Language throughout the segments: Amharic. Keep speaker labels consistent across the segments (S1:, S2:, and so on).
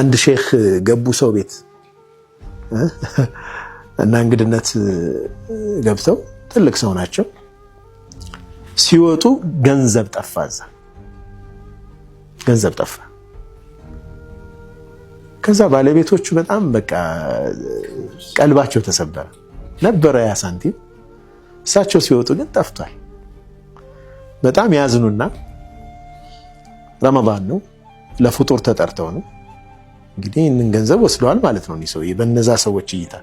S1: አንድ ሼክ ገቡ ሰው ቤት እና እንግድነት ገብተው ትልቅ ሰው ናቸው። ሲወጡ ገንዘብ ጠፋ፣ ገንዘብ ጠፋ። ከዛ ባለቤቶቹ በጣም በቃ ቀልባቸው ተሰበረ። ነበረ ያ ሳንቲም፣ እሳቸው ሲወጡ ግን ጠፍቷል። በጣም ያዝኑና ረመዳን ነው ለፍጡር ተጠርተው ነው እንግዲህ እንን ገንዘብ ወስደዋል ማለት ነው ሰው በነዛ ሰዎች እይታ።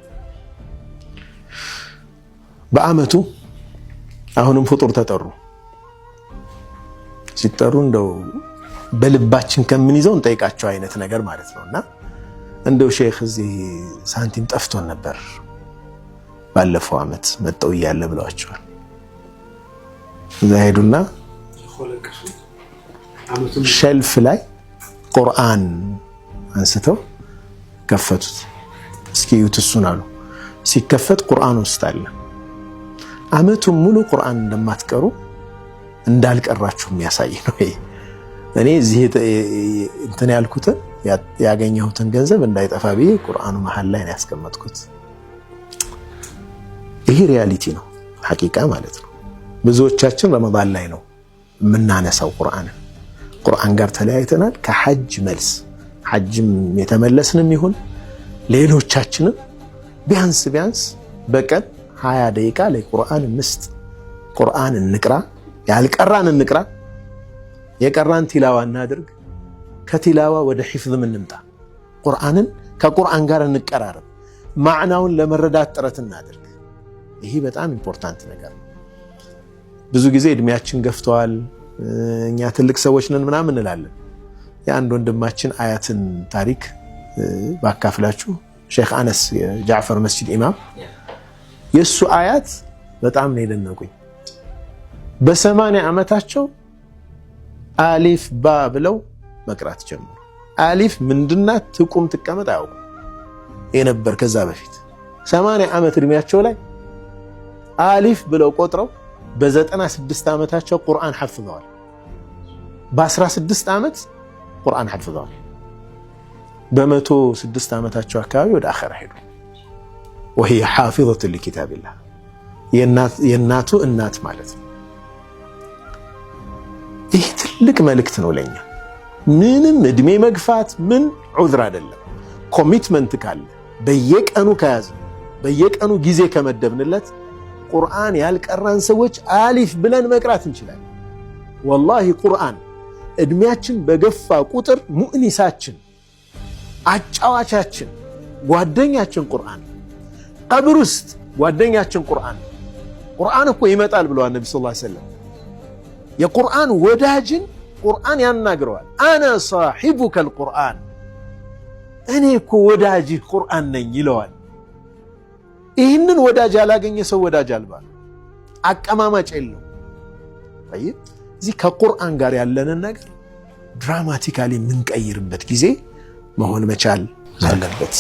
S1: በአመቱ አሁንም ፍጡር ተጠሩ። ሲጠሩ እንደው በልባችን ከምንይዘው እንጠይቃቸው አይነት ነገር ማለት ነውና እንደው ሼክ እዚህ ሳንቲም ጠፍቶን ነበር ባለፈው አመት መጣው ይያለ ብለዋቸዋል። እዛ ሄዱና ሸልፍ ላይ ቁርአን አንስተው ከፈቱት። እስኪ እዩት እሱን አሉ። ሲከፈት ቁርአን ውስጥ አለ። አመቱን ሙሉ ቁርአን እንደማትቀሩ እንዳልቀራችሁ የሚያሳይ ነው። እኔ እዚህ እንትን ያልኩትን ያገኘሁትን ገንዘብ እንዳይጠፋ ብዬ ቁርአኑ መሃል ላይ ነው ያስቀመጥኩት። ይሄ ሪያሊቲ ነው፣ ሐቂቃ ማለት ነው። ብዙዎቻችን ረመዳን ላይ ነው የምናነሳው ቁርአን ጋር ተለያይተናል። ከሐጅ መልስ ሐጅም የተመለስንም ይሁን ሌሎቻችንም ቢያንስ በቀን 20 ደቂቃ ላይ ቁርአን እንስጥ፣ ቁርአን እንቅራ፣ ያልቀራን እንቅራ፣ የቀራን ቲላዋ እናድርግ፣ ከቲላዋ ወደ ሒፍዝም እንምጣ፣ ቁርአንን ከቁርአን ጋር እንቀራረብ፣ ማዕናውን ለመረዳት ጥረት እናድርግ። ይሄ በጣም ኢምፖርታንት ነገር ነው። ብዙ ጊዜ እድሜያችን ገፍተዋል፣ እኛ ትልቅ ሰዎች ነን ምናምን እንላለን። የአንድ ወንድማችን አያትን ታሪክ ባካፍላችሁ፣ ሼክ አነስ የጃዕፈር መስጂድ ኢማም፣ የሱ አያት በጣም ነው የደነቁኝ። በ80 ዓመታቸው አሊፍ ባ ብለው መቅራት ጀመሩ። አሊፍ ምንድናት ትቁም ትቀመጥ አያውቁ የነበር። ከዛ በፊት 80 ዓመት እድሜያቸው ላይ አሊፍ ብለው ቆጥረው በ96 ዓመታቸው ቁርአን ሐፍዘዋል። በ16 ዓመት ቁርአን ሐፍዘዋል። በ106 ዓመታቸው አካባቢ ወደ አኺራ ሄዱ። وهي حافظة لكتاب الله የእናቱ እናት ማለት ነው። ይህ ትልቅ መልእክት ነው ለኛ። ምንም እድሜ መግፋት ምን ዑዝር አይደለም። ኮሚትመንት ካለ በየቀኑ ከያዘ በየቀኑ ጊዜ ከመደብንለት ቁርአን ያልቀራን ሰዎች አሊፍ ብለን መቅራት እንችላለን። ወላሂ ቁርአን እድሜያችን በገፋ ቁጥር ሙእኒሳችን፣ አጫዋቻችን፣ ጓደኛችን ቁርአን፣ ቀብር ውስጥ ጓደኛችን ቁርአን እኮ ይመጣል ብለዋል ነብዩ ሰለላሁ ዐለይሂ ወሰለም። የቁርአን ወዳጅን ቁርአን ያናግረዋል። አና ሳሒቡከ አልቁርአን፣ እኔ እኮ ወዳጅህ ቁርአን ነኝ ይለዋል። ይህንን ወዳጅ ያላገኘ ሰው ወዳጅ አልባ አቀማማጭ የለው። እዚህ ከቁርአን ጋር ያለንን ነገር ድራማቲካሊ የምንቀይርበት ጊዜ መሆን መቻል አለበት።